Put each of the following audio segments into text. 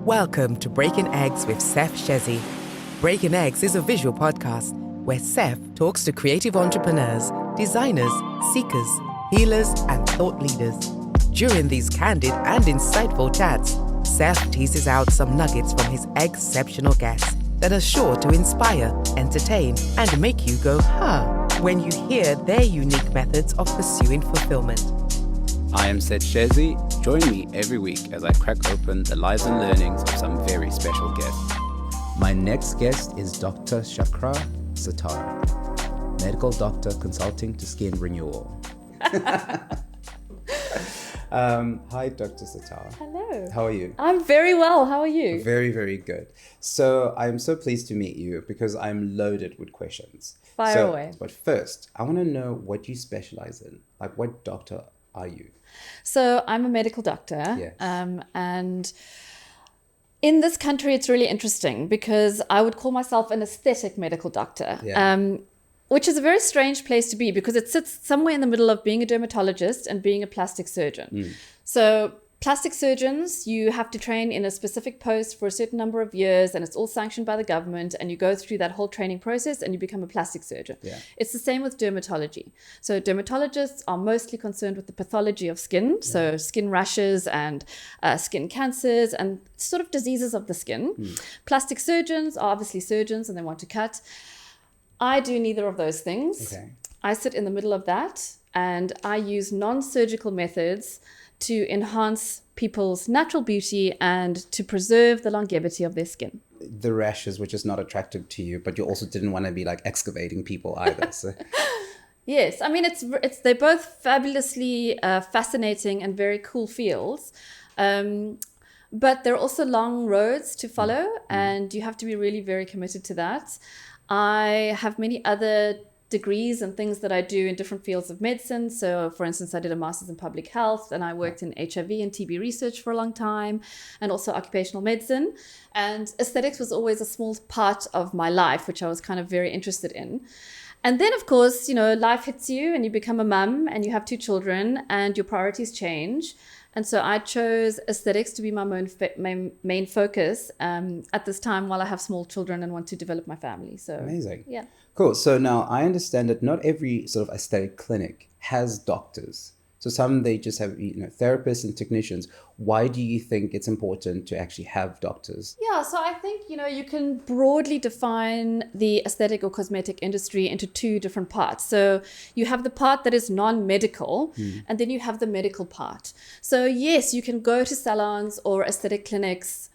Welcome to Breaking Eggs with Seth Shezi. Breaking Eggs is a visual podcast where Seth talks to creative entrepreneurs, designers, seekers, healers, and thought leaders. During these candid and insightful chats, Seth teases out some nuggets from his exceptional guests that are sure to inspire, entertain, and make you go, huh, when you hear their unique methods of pursuing fulfillment. I am Seth Shezi. Join me every week as I crack open the lives and learnings of some very special guests. My next guest is Dr. Shahra Sattar, medical doctor consulting to Skin Renewal. Hi, Dr. Sattar. Hello. How are you? I'm very well. How are you? Very, very good. So I'm so pleased to meet you because I'm loaded with questions. Fire away. But first, I want to know what you specialize in. Like, what doctor are you? So I'm a medical doctor. Yes. And in this country, it's really interesting because I would call myself an aesthetic medical doctor. Yeah. Which is a very strange place to be because it sits somewhere in the middle of being a dermatologist and being a plastic surgeon. So plastic surgeons, you have to train in a specific post for a certain number of years and it's all sanctioned by the government and you go through that whole training process and you become a plastic surgeon. Yeah. It's the same with dermatology. So dermatologists are mostly concerned with the pathology of skin, so skin rashes and skin cancers and sort of diseases of the skin. Plastic surgeons are obviously surgeons and they want to cut. I do neither of those things. Okay. I sit in the middle of that and I use non-surgical methods to enhance people's natural beauty and to preserve the longevity of their skin. The rashes were just not attractive to you, but you also didn't want to be like excavating people either. So. Yes, I mean, they're both fabulously fascinating and very cool fields. But they're also long roads to follow and you have to be really very committed to that. I have many other degrees and things that I do in different fields of medicine. So, for instance, I did a master's in public health and I worked in HIV and TB research for a long time and also occupational medicine. And aesthetics was always a small part of my life, which I was kind of very interested in. And then, of course, life hits you and you become a mum and you have 2 children and your priorities change. And so I chose aesthetics to be my main focus at this time while I have small children and want to develop my family. So Amazing. Yeah. Cool. So now I understand that not every sort of aesthetic clinic has doctors. So some, they just have therapists and technicians. Why do you think it's important to actually have doctors? Yeah, so I think, you can broadly define the aesthetic or cosmetic industry into 2 different parts. So you have the part that is non-medical, and then you have the medical part. So yes, you can go to salons or aesthetic clinics,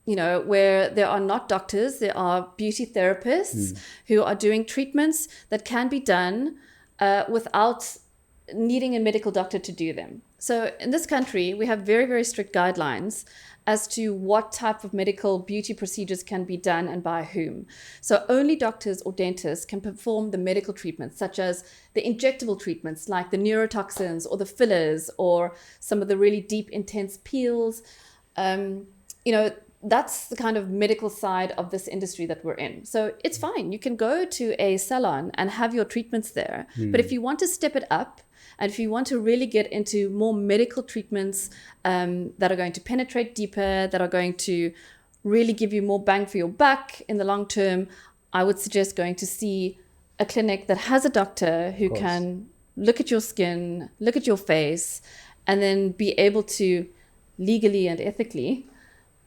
where there are not doctors, there are beauty therapists who are doing treatments that can be done without needing a medical doctor to do them. So in this country, we have very, very strict guidelines as to what type of medical beauty procedures can be done and by whom. So only doctors or dentists can perform the medical treatments, such as the injectable treatments like the neurotoxins or the fillers or some of the really deep, intense peels. That's the kind of medical side of this industry that we're in. So it's fine. You can go to a salon and have your treatments there. But if you want to step it up, and if you want to really get into more medical treatments that are going to penetrate deeper, that are going to really give you more bang for your buck in the long term, I would suggest going to see a clinic that has a doctor who can look at your skin, look at your face, and then be able to legally and ethically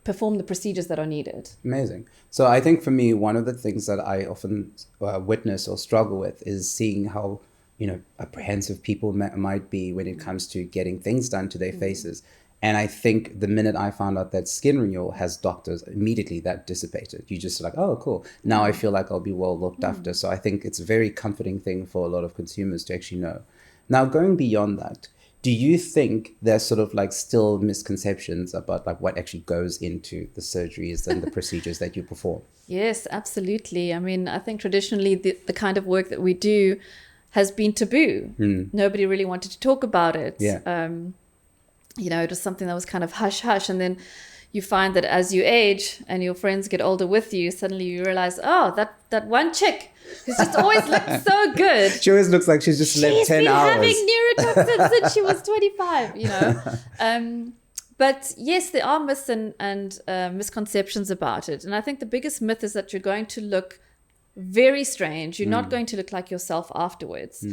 perform the procedures that are needed. Amazing. So I think for me, one of the things that I often witness or struggle with is seeing how apprehensive people might be when it comes to getting things done to their faces. And I think the minute I found out that Skin Renewal has doctors, immediately that dissipated. You just like, oh, cool. Now I feel like I'll be well looked after. So I think it's a very comforting thing for a lot of consumers to actually know. Now, going beyond that, do you think there's sort of like still misconceptions about like what actually goes into the surgeries and the procedures that you perform? Yes, absolutely. I mean, I think traditionally the kind of work that we do has been taboo. Nobody really wanted to talk about it. Yeah. It was something that was kind of hush hush. And then you find that as you age and your friends get older with you, suddenly you realize, oh, that one chick who's just always looked so good. She always looks like she's just slept 10 hours. She's been having neurotoxins since she was 25, But yes, there are myths and misconceptions about it. And I think the biggest myth is that you're going to look very strange. You're not going to look like yourself afterwards.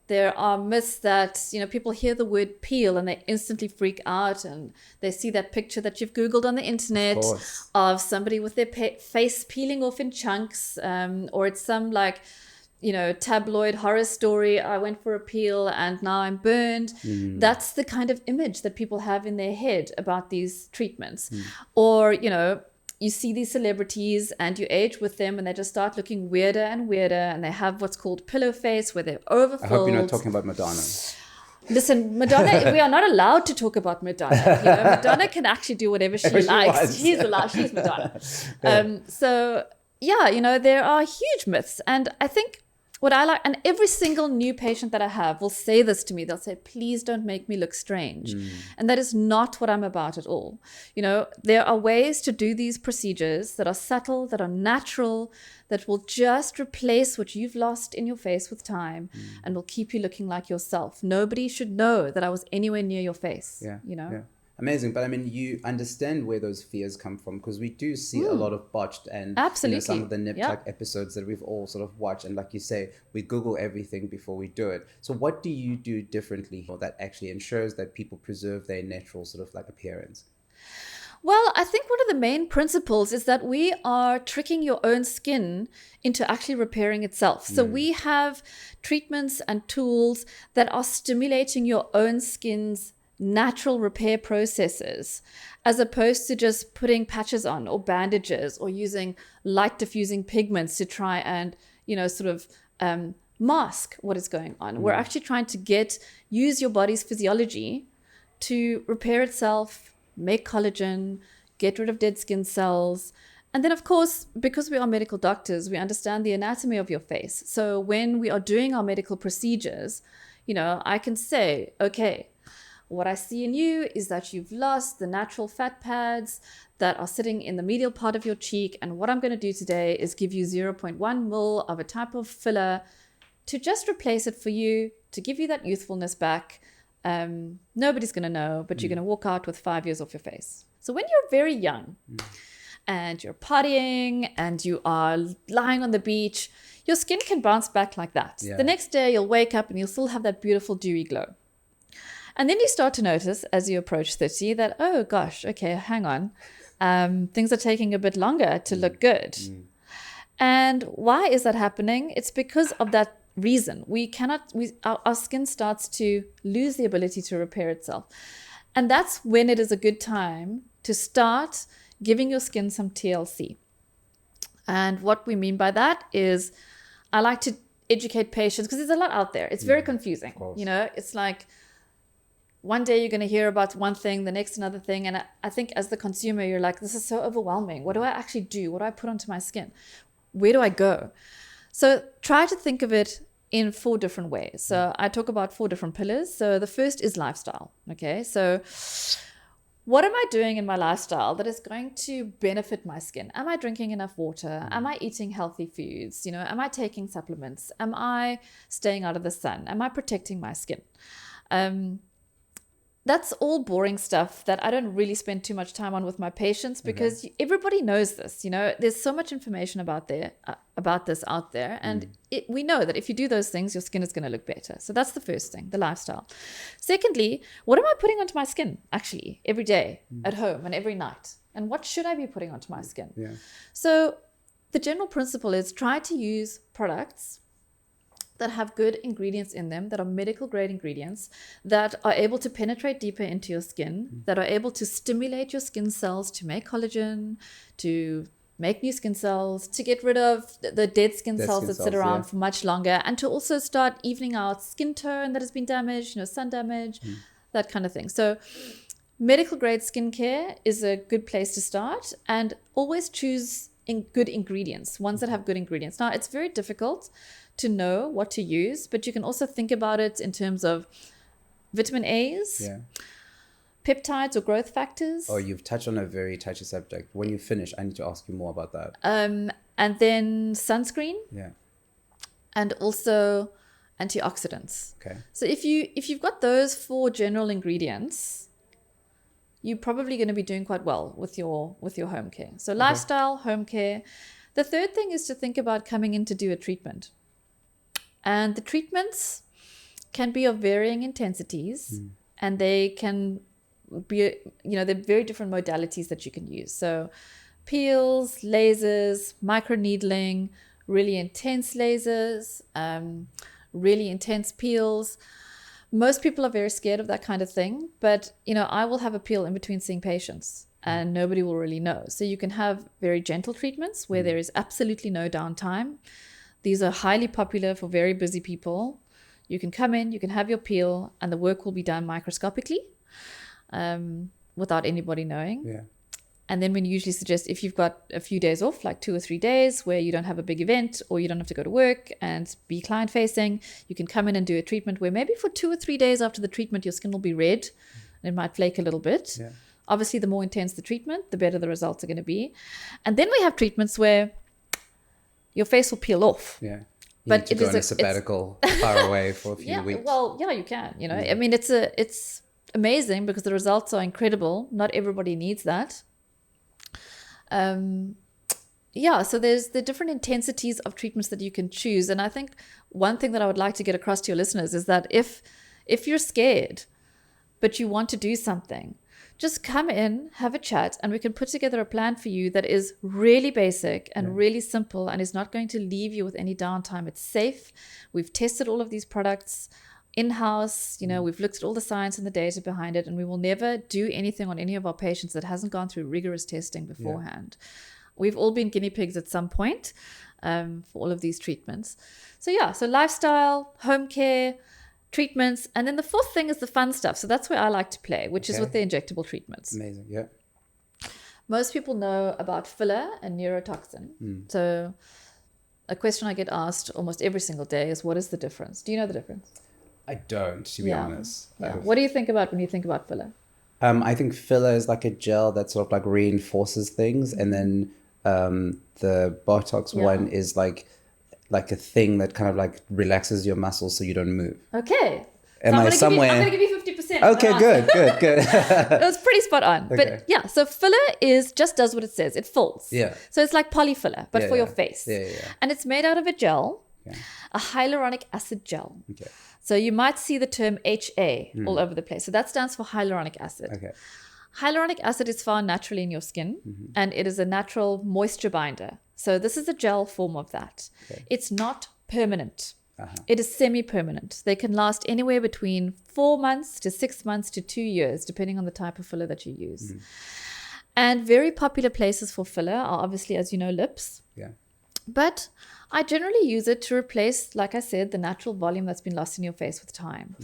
There are myths that, people hear the word peel and they instantly freak out, and they see that picture that you've Googled on the internet of somebody with their face peeling off in chunks, or it's some tabloid horror story. I went for a peel and now I'm burned. That's the kind of image that people have in their head about these treatments. Or, you see these celebrities and you age with them and they just start looking weirder and weirder, and they have what's called pillow face, where they're overfilled. I hope you're not talking about Madonna. Listen, Madonna, we are not allowed to talk about Madonna. Madonna can actually do whatever she likes. She's Madonna. There are huge myths. And I think what I like, and every single new patient that I have will say this to me. They'll say, please don't make me look strange. And that is not what I'm about at all. There are ways to do these procedures that are subtle, that are natural, that will just replace what you've lost in your face with time and will keep you looking like yourself. Nobody should know that I was anywhere near your face. Yeah. Amazing. But I mean, you understand where those fears come from, because we do see a lot of botched and some of the nip-tuck episodes that we've all sort of watched. And like you say, we Google everything before we do it. So what do you do differently that actually ensures that people preserve their natural sort of like appearance? Well, I think one of the main principles is that we are tricking your own skin into actually repairing itself. So we have treatments and tools that are stimulating your own skin's natural repair processes, as opposed to just putting patches on or bandages or using light diffusing pigments to try and, mask what is going on. We're actually trying to use your body's physiology to repair itself, make collagen, get rid of dead skin cells. And then, of course, because we are medical doctors, we understand the anatomy of your face. So when we are doing our medical procedures, I can say, okay, what I see in you is that you've lost the natural fat pads that are sitting in the medial part of your cheek. And what I'm going to do today is give you 0.1 mil of a type of filler to just replace it for you, to give you that youthfulness back. Nobody's going to know, but you're going to walk out with 5 years off your face. So when you're very young and you're partying and you are lying on the beach, your skin can bounce back like that. Yeah. The next day you'll wake up and you'll still have that beautiful dewy glow. And then you start to notice as you approach 30 that, oh gosh, okay, hang on. Things are taking a bit longer to look good. And why is that happening? It's because of that reason. Our skin starts to lose the ability to repair itself. And that's when it is a good time to start giving your skin some TLC. And what we mean by that is I like to educate patients, because there's a lot out there. It's very confusing. It's like, one day you're going to hear about one thing, the next another thing. And I think as the consumer, you're like, this is so overwhelming. What do I actually do? What do I put onto my skin? Where do I go? So try to think of it in 4 different ways. So I talk about 4 different pillars. So the first is lifestyle. Okay. So what am I doing in my lifestyle that is going to benefit my skin? Am I drinking enough water? Am I eating healthy foods? Am I taking supplements? Am I staying out of the sun? Am I protecting my skin? That's all boring stuff that I don't really spend too much time on with my patients, because everybody knows this. There's so much information about this out there. And we know that if you do those things, your skin is going to look better. So that's the first thing, the lifestyle. Secondly, what am I putting onto my skin actually every day at home and every night? And what should I be putting onto my skin? Yeah. So the general principle is try to use products that have good ingredients in them, that are medical grade ingredients, that are able to penetrate deeper into your skin, that are able to stimulate your skin cells to make collagen, to make new skin cells, to get rid of the dead skin cells that sit around for much longer, and to also start evening out skin tone that has been damaged, sun damage, that kind of thing. So medical grade skincare is a good place to start, and always choose good ingredients, ones that have good ingredients. Now, it's very difficult to know what to use, but you can also think about it in terms of vitamin A's, peptides or growth factors. Oh, you've touched on a very touchy subject. When you finish, I need to ask you more about that. And then sunscreen. Yeah. And also antioxidants. Okay. So if you've got those 4 general ingredients, you're probably going to be doing quite well with your home care. So lifestyle, home care. The third thing is to think about coming in to do a treatment. And the treatments can be of varying intensities, and they can be, there are very different modalities that you can use. So peels, lasers, microneedling, really intense lasers, really intense peels. Most people are very scared of that kind of thing, but I will have a peel in between seeing patients and nobody will really know. So you can have very gentle treatments where there is absolutely no downtime. These are highly popular for very busy people. You can come in, you can have your peel, and the work will be done microscopically without anybody knowing. Yeah. And then we usually suggest, if you've got a few days off, like 2 or 3 days where you don't have a big event or you don't have to go to work and be client facing, you can come in and do a treatment where maybe for 2 or 3 days after the treatment, your skin will be red and it might flake a little bit. Yeah. Obviously, the more intense the treatment, the better the results are going to be. And then we have treatments where your face will peel off. Yeah. You But need to it go is on a a- sabbatical far away for a few weeks. Well, yeah, you can. I mean, it's amazing because the results are incredible. Not everybody needs that. So there's the different intensities of treatments that you can choose. And I think one thing that I would like to get across to your listeners is that if you're scared, but you want to do something, just come in, have a chat, and we can put together a plan for you that is really basic and really simple and is not going to leave you with any downtime. It's safe. We've tested all of these products in-house. We've looked at all the science and the data behind it, and we will never do anything on any of our patients that hasn't gone through rigorous testing beforehand. We've all been guinea pigs at some point for all of these treatments. So lifestyle, home care, treatments, and then the fourth thing is the fun stuff. So that's where I like to play, which is with the injectable treatments. Amazing, yeah. Most people know about filler and neurotoxin. So a question I get asked almost every single day is, what is the difference? Do you know the difference? I don't, to be honest. Yeah. What do you think about when you think about filler? I think filler is like a gel that sort of like reinforces things, and then the Botox one is like a thing that kind of like relaxes your muscles so you don't move. Okay. Am I somewhere? I'm going to give you 50%. Okay, good. It was pretty spot on. Okay. But yeah, so filler just does what it says. It fills. Yeah. So it's like polyfiller, but for your face. Yeah. And it's made out of a gel, a hyaluronic acid gel. Okay. So you might see the term HA all over the place. So that stands for hyaluronic acid. Okay. Hyaluronic acid is found naturally in your skin, and it is a natural moisture binder. So this is a gel form of that. Okay. It's not permanent. It is semi-permanent. They can last anywhere between 4 months to 6 months to 2 years, depending on the type of filler that you use. And very popular places for filler are obviously, as you know, lips. Yeah. But I generally use it to replace, like I said, the natural volume that's been lost in your face with time.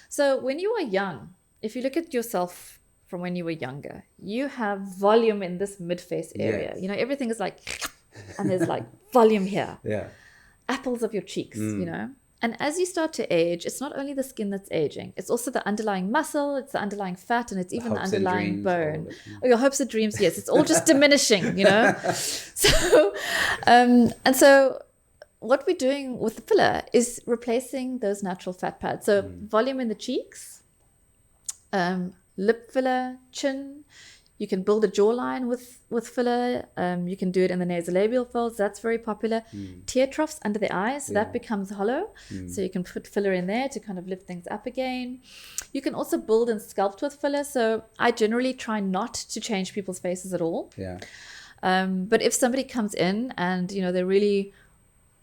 So when you are young, if you look at yourself from when you were younger, you have volume in this mid-face area. Yes. Everything is like, and there's like volume here. Yeah. Apples of your cheeks, And as you start to age, it's not only the skin that's aging, it's also the underlying muscle, it's the underlying fat, and it's even the underlying bone. Oh, your hopes and dreams, yes, it's all just diminishing, So, so what we're doing with the filler is replacing those natural fat pads. So volume in the cheeks, lip filler, chin. You can build a jawline with filler. You can do it in the nasolabial folds. That's very popular. Tear troughs under the eyes. So that becomes hollow. So you can put filler in there to kind of lift things up again. You can also build and sculpt with filler. So I generally try not to change people's faces at all. Yeah. But if somebody comes in and, they really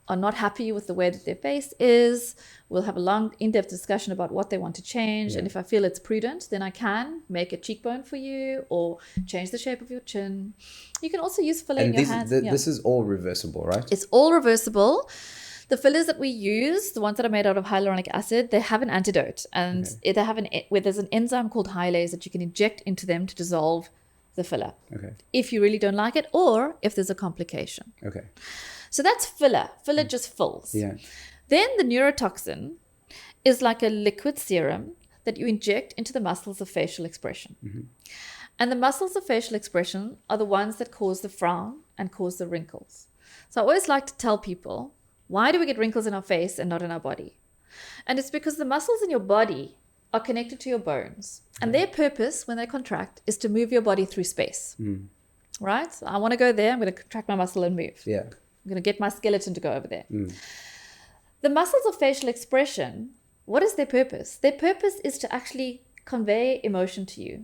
are not happy with the way that their face is, we'll have a long, in-depth discussion about what they want to change. And if I feel it's prudent, then I can make a cheekbone for you or change the shape of your chin. You can also use filler in your hands. This is all reversible, right? It's all reversible. The fillers that we use, the ones that are made out of hyaluronic acid, they have an antidote. And they have where there's an enzyme called hyalase that you can inject into them to dissolve the filler. Okay. If you really don't like it, or if there's a complication. Okay. So that's filler. Filler just fills. Yeah. Then the neurotoxin is like a liquid serum that you inject into the muscles of facial expression. And the muscles of facial expression are the ones that cause the frown and cause the wrinkles. So I always like to tell people, why do we get wrinkles in our face and not in our body? And it's because the muscles in your body are connected to your bones. And their purpose when they contract is to move your body through space. Right? So I want to go there. I'm going to contract my muscle and move. Yeah. I'm going to get my skeleton to go over there. The muscles of facial expression, what is their purpose? Their purpose is to actually convey emotion to you.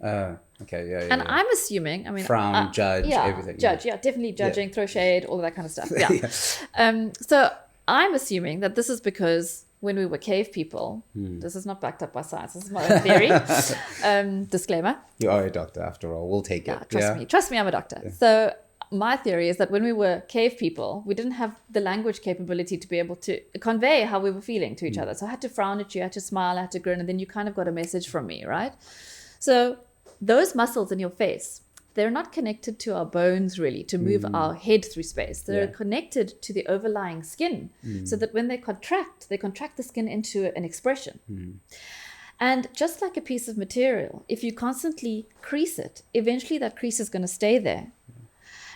Okay, yeah. And I'm assuming, I mean, frown, judge, everything. Judge, definitely judging, throw shade, all of that kind of stuff. Yeah. So I'm assuming that this is because when we were cave people, this is not backed up by science, this is my own theory. Disclaimer. You are a doctor after all. We'll take it. Trust me, I'm a doctor. Yeah. So my theory is that when we were cave people, we didn't have the language capability to be able to convey how we were feeling to each other. So I had to frown at you, I had to smile, I had to grin, and then you kind of got a message from me, right? So those muscles in your face, they're not connected to our bones really to move our head through space. They're connected to the overlying skin so that when they contract the skin into an expression. And just like a piece of material, if you constantly crease it, eventually that crease is going to stay there.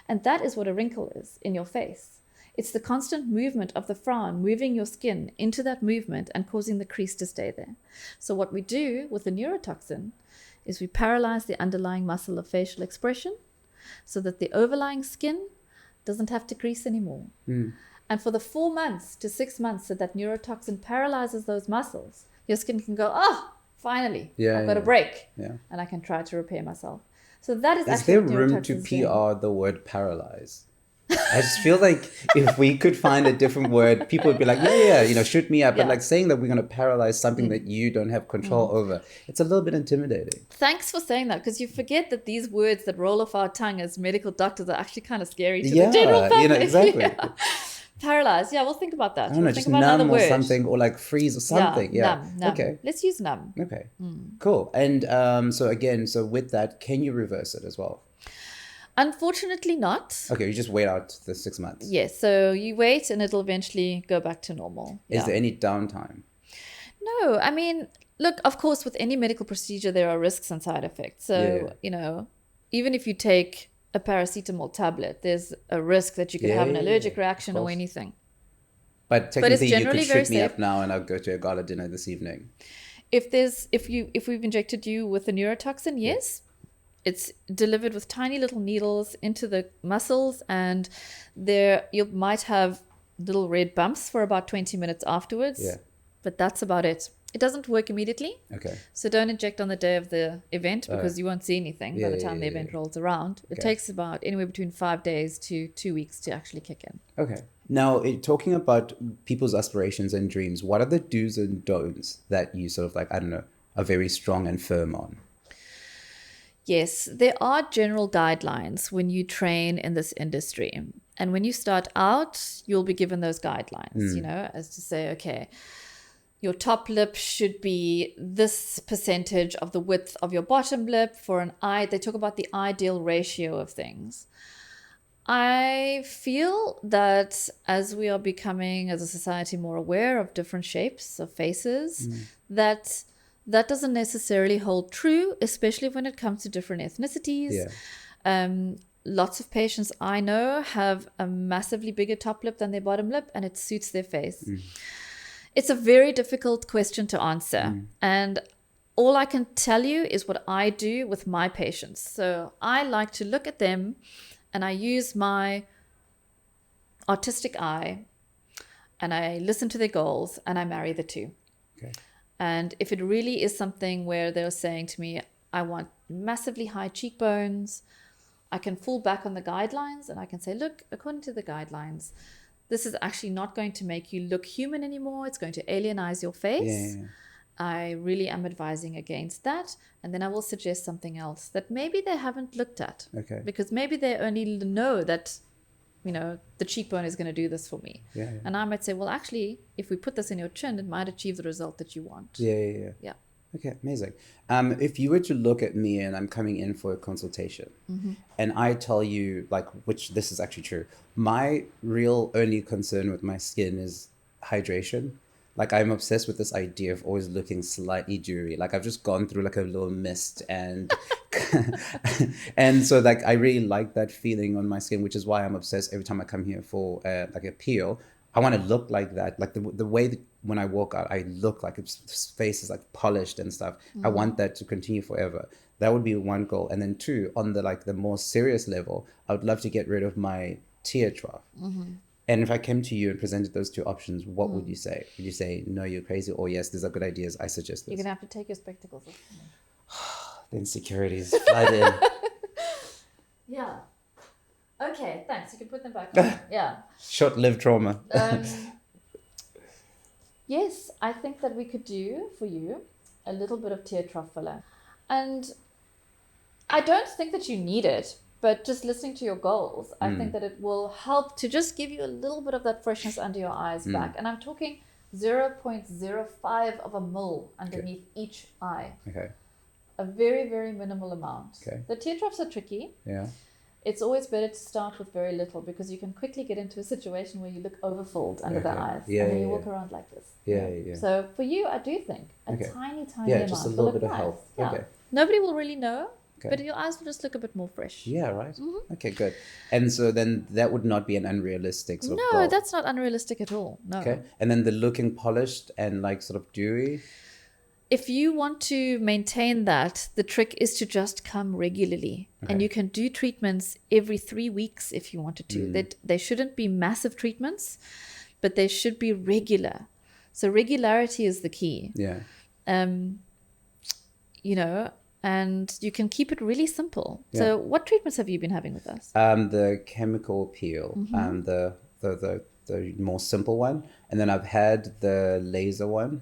And that is what a wrinkle is in your face. It's the constant movement of the frown, moving your skin into that movement and causing the crease to stay there. So what we do with the neurotoxin is we paralyze the underlying muscle of facial expression so that the overlying skin doesn't have to crease anymore. And for the 4 months to 6 months that neurotoxin paralyzes those muscles, your skin can go, finally, I've got a break. And I can try to repair myself. So that is there room to PR the word paralyze? I just feel like if we could find a different word, people would be like, shoot me up. But like saying that we're going to paralyze something that you don't have control over, it's a little bit intimidating. Thanks for saying that, because you forget that these words that roll off our tongue as medical doctors are actually kind of scary to the general public. Exactly. Paralyze. Yeah, we'll think about that. I don't know, we'll just think about numb or something, or like freeze or something. Numb. Okay. Let's use numb. Okay. Cool. And so with that, can you reverse it as well? Unfortunately not. Okay, you just wait out the 6 months. Yes, so you wait and it'll eventually go back to normal. Is there any downtime? No, I mean, look, of course, with any medical procedure, there are risks and side effects. So, even if you take a paracetamol tablet, there's a risk that you could have an allergic reaction or anything. But technically, you could shoot me safe. up now and I'll go to a gala dinner this evening. If we've injected you with a neurotoxin, yes. It's delivered with tiny little needles into the muscles, and you might have little red bumps for about 20 minutes afterwards. Yeah. But that's about it. It doesn't work immediately. Okay. So don't inject on the day of the event because you won't see anything by the time the event rolls around. It takes about anywhere between 5 days to 2 weeks to actually kick in. Okay. Now, talking about people's aspirations and dreams, what are the do's and don'ts that you sort of are very strong and firm on? Yes, there are general guidelines when you train in this industry. And when you start out, you'll be given those guidelines, as to say, okay, your top lip should be this percentage of the width of your bottom lip. For an eye, they talk about the ideal ratio of things. I feel that as we are becoming, as a society, more aware of different shapes of faces, that doesn't necessarily hold true, especially when it comes to different ethnicities. Lots of patients I know have a massively bigger top lip than their bottom lip, and it suits their face. It's a very difficult question to answer. And all I can tell you is what I do with my patients. So I like to look at them and I use my artistic eye and I listen to their goals and I marry the two. Okay. And if it really is something where they're saying to me, I want massively high cheekbones, I can fall back on the guidelines and I can say, look, according to the guidelines, this is actually not going to make you look human anymore. It's going to alienize your face. I really am advising against that. And then I will suggest something else that maybe they haven't looked at. Okay. Because maybe they only know that, the cheekbone is going to do this for me. And I might say, well, actually, if we put this in your chin, it might achieve the result that you want. Yeah. Okay, amazing. If you were to look at me and I'm coming in for a consultation and I tell you, which this is actually true, my real only concern with my skin is hydration. I'm obsessed with this idea of always looking slightly dewy. I've just gone through a little mist and and so I really like that feeling on my skin, which is why I'm obsessed every time I come here for a peel. I want to look like that. Like the way that when I walk out, I look like its face is like polished and stuff. I want that to continue forever. That would be one goal. And then two, on the more serious level, I would love to get rid of my tear trough. And if I came to you and presented those two options, what would you say? Would you say, no, you're crazy, or yes, these are good ideas, I suggest this? You're going to have to take your spectacles off. The insecurities flood in. Yeah. Okay, thanks. You can put them back on. Yeah. Short-lived trauma. Yes, I think that we could do for you a little bit of tear trough filler. And I don't think that you need it, but just listening to your goals, I think that it will help to just give you a little bit of that freshness under your eyes back. And I'm talking 0.05 of a mil underneath each eye. Okay. A very, very minimal amount. Okay. The tear troughs are tricky. Yeah. It's always better to start with very little because you can quickly get into a situation where you look overfilled under the eyes. Yeah, and then you yeah, walk around like this. Yeah. So for you, I do think a tiny amount just a will little look bit of nice. help. Yeah. Okay. Nobody will really know, Okay. but your eyes will just look a bit more fresh. Yeah, right. Okay, good. And so then that would not be an unrealistic sort of No, goal. that's not unrealistic at all. No. Okay. And then the looking polished and like sort of dewy. If you want to maintain that, the trick is to just come regularly. And you can do treatments every 3 weeks if you wanted to. They shouldn't be massive treatments, but they should be regular. So regularity is the key. Yeah. You know, and you can keep it really simple. So what treatments have you been having with us? The chemical peel, the more simple one. And then I've had the laser one.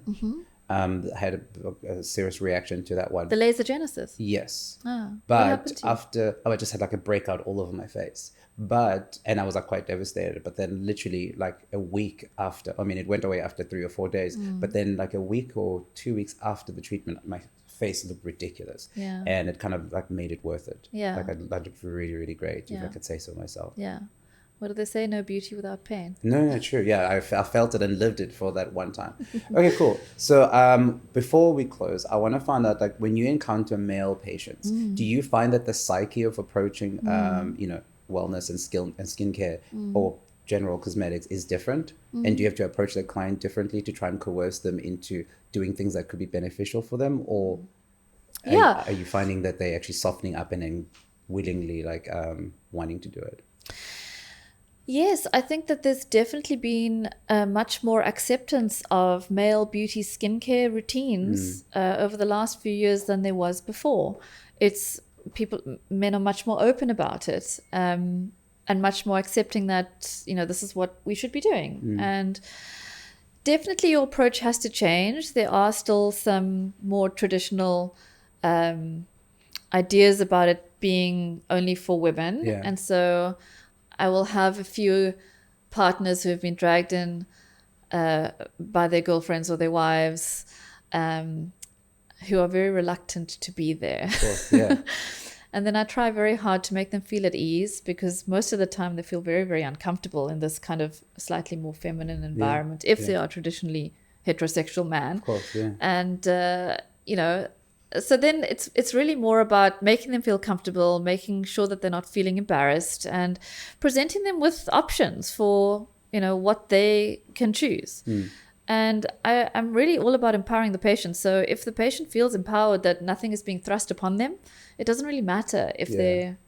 I had a serious reaction to that one. The laser genesis. Yes. What But happened to you? I just had like a breakout all over my face. And I was like quite devastated. But then literally like a week after, I mean, it went away after 3 or 4 days. But then like a week or 2 weeks after the treatment, my face looked ridiculous. Yeah. And it kind of like made it worth it. Yeah. Like I looked really, really great, if Yeah. I could say so myself. Yeah. What do they say? No beauty without pain. No, true. Yeah, I felt it and lived it for that one time. Okay, cool. So before we close, I want to find out, like, when you encounter male patients, do you find that the psyche of approaching, wellness and skincare or general cosmetics is different? And do you have to approach the client differently to try and coerce them into doing things that could be beneficial for them? Or are you finding that they're actually softening up and then willingly wanting to do it? Yes, I think that there's definitely been much more acceptance of male beauty skincare routines over the last few years than there was before. Men are much more open about it and much more accepting that, this is what we should be doing. And definitely your approach has to change. There are still some more traditional ideas about it being only for women. Yeah. And so I will have a few partners who have been dragged in by their girlfriends or their wives who are very reluctant to be there. Of course, yeah. And then I try very hard to make them feel at ease because most of the time they feel very, very uncomfortable in this kind of slightly more feminine environment if they are traditionally heterosexual man. Of course, yeah. And, so then it's really more about making them feel comfortable, making sure that they're not feeling embarrassed and presenting them with options for, what they can choose. And I'm really all about empowering the patient. So if the patient feels empowered that nothing is being thrust upon them, it doesn't really matter if they're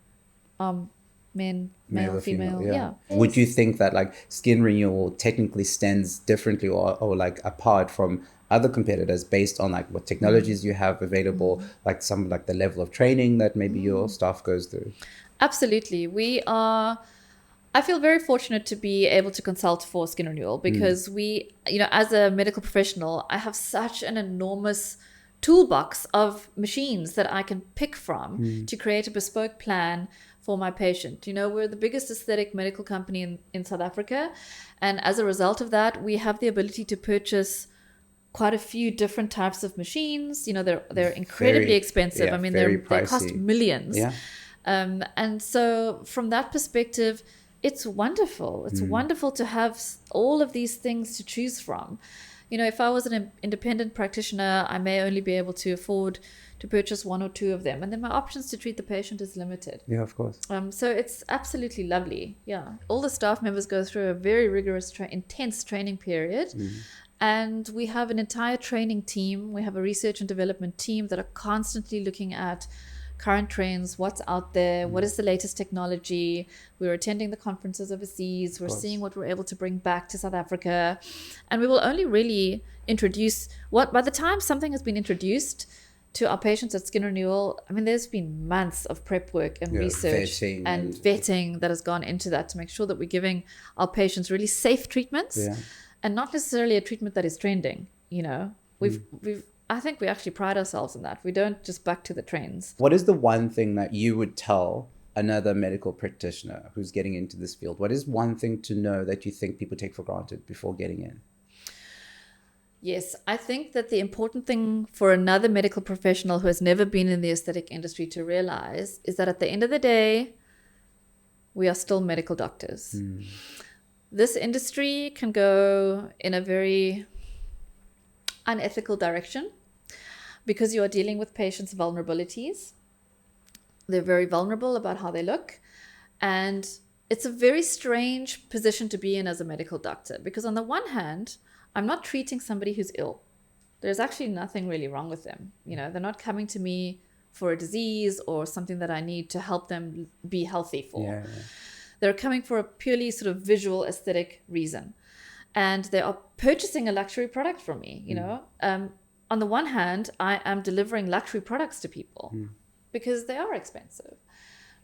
men, male, female. Yeah. Would you think that like Skin Renewal technically stands differently or like apart from other competitors based on like what technologies you have available, like some like the level of training that maybe your staff goes through? Absolutely. I feel very fortunate to be able to consult for Skin Renewal because we, as a medical professional, I have such an enormous toolbox of machines that I can pick from to create a bespoke plan for my patient. We're the biggest aesthetic medical company in South Africa. And as a result of that, we have the ability to purchase quite a few different types of machines. They're incredibly expensive. I mean, they cost millions. Yeah. And so from that perspective, it's wonderful. It's wonderful to have all of these things to choose from. if I was an independent practitioner, I may only be able to afford to purchase 1 or 2 of them. And then my options to treat the patient is limited. Yeah, of course. So it's absolutely lovely. Yeah. All the staff members go through a very rigorous, intense training period. And we have an entire training team. We have a research and development team that are constantly looking at current trends, what's out there, what is the latest technology. We're attending the conferences overseas. We're seeing what we're able to bring back to South Africa. And we will only really introduce by the time something has been introduced to our patients at Skin Renewal, I mean, there's been months of prep work and research and vetting that has gone into that to make sure that we're giving our patients really safe treatments and not necessarily a treatment that is trending. I think we actually pride ourselves in that. We don't just buck to the trends. What is the one thing that you would tell another medical practitioner who's getting into this field? What is one thing to know that you think people take for granted before getting in? Yes, I think that the important thing for another medical professional who has never been in the aesthetic industry to realize is that at the end of the day, we are still medical doctors. This industry can go in a very unethical direction because you are dealing with patients' vulnerabilities. They're very vulnerable about how they look. And it's a very strange position to be in as a medical doctor because on the one hand, I'm not treating somebody who's ill. There's actually nothing really wrong with them. They're not coming to me for a disease or something that I need to help them be healthy for. They're coming for a purely sort of visual aesthetic reason. And they are purchasing a luxury product from me, On the one hand, I am delivering luxury products to people because they are expensive.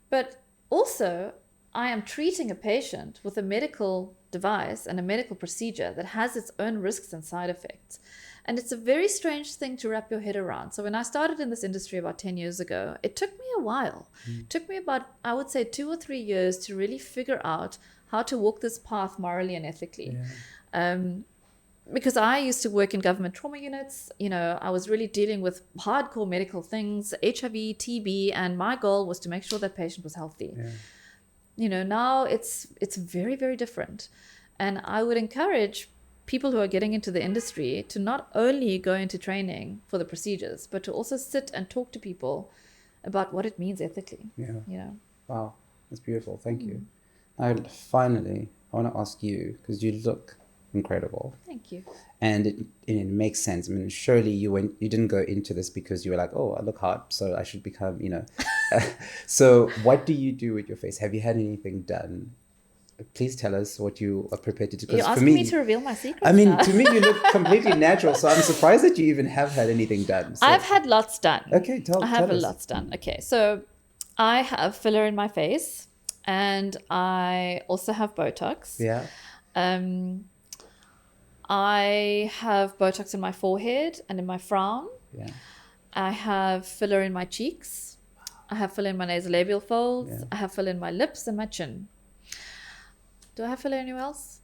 But also, I am treating a patient with a medical device and a medical procedure that has its own risks and side effects. And it's a very strange thing to wrap your head around. So when I started in this industry about 10 years ago, it took me a while. It took me about, I would say, 2 or 3 years to really figure out how to walk this path morally and ethically. Because I used to work in government trauma units, I was really dealing with hardcore medical things, HIV, TB, and my goal was to make sure that patient was healthy. Now it's very, very different. And I would encourage people who are getting into the industry to not only go into training for the procedures, but to also sit and talk to people about what it means ethically. Wow, that's beautiful. Thank you. Now, finally, I want to ask you, because you look incredible. Thank you. And it makes sense. I mean, surely you didn't go into this because you were like, oh, I look hot, so I should become, So what do you do with your face? Have you had anything done? Please tell us what you are prepared to do. You're asking me to reveal my secrets. I mean, to me, you look completely natural. So I'm surprised that you even have had anything done. So. I've had lots done. Okay, tell us. I have lots done. Okay, so I have filler in my face and I also have Botox. Yeah. I have Botox in my forehead and in my frown. Yeah. I have filler in my cheeks. I have filler in my nasolabial folds. Yeah. I have filler in my lips and my chin. Do I have filler anywhere else?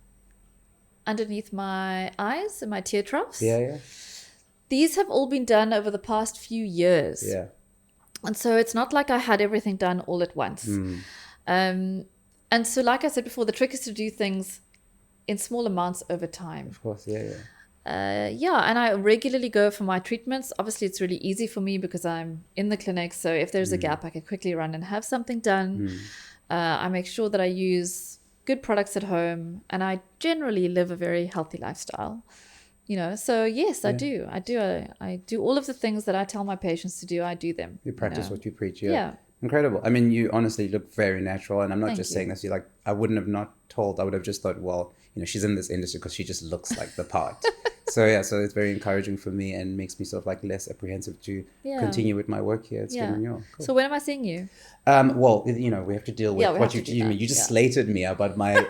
Underneath my eyes and my tear troughs. Yeah. These have all been done over the past few years. Yeah. And so it's not like I had everything done all at once. And so like I said before, the trick is to do things in small amounts over time. Of course, yeah. And I regularly go for my treatments. Obviously, it's really easy for me because I'm in the clinic. So if there's a gap, I can quickly run and have something done. I make sure that I use good products at home, and I generally live a very healthy lifestyle. So yes, I do. I do all of the things that I tell my patients to do. I do them. You practice what you preach. Yeah. Incredible. I mean, you honestly look very natural, and I'm not Thank just you. saying this. You're like, I wouldn't have not told. I would have just thought, well, she's in this industry because she just looks like the part. So it's very encouraging for me and makes me sort of like less apprehensive to continue with my work here at Skin Renewal. Cool. So when am I seeing you? Well, we have to deal with what you just slated me about my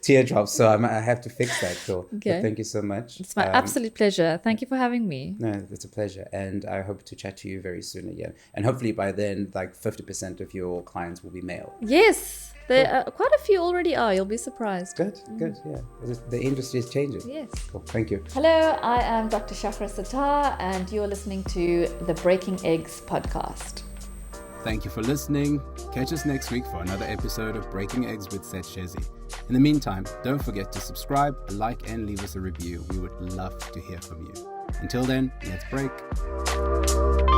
teardrops, so I have to fix that. So Okay. thank you so much. It's my absolute pleasure. Thank you for having me. No, it's a pleasure, and I hope to chat to you very soon again. And hopefully by then, like 50% of your clients will be male. Yes, there quite a few already are. You'll be surprised. Good, yeah. The industry is changing. Yes. Cool. Thank you. Hello, I am Dr. Shahra Sattar, and you're listening to the Breaking Eggs podcast. Thank you for listening. Catch us next week for another episode of Breaking Eggs with Seth Shezi. In the meantime, don't forget to subscribe, like, and leave us a review. We would love to hear from you. Until then, let's break.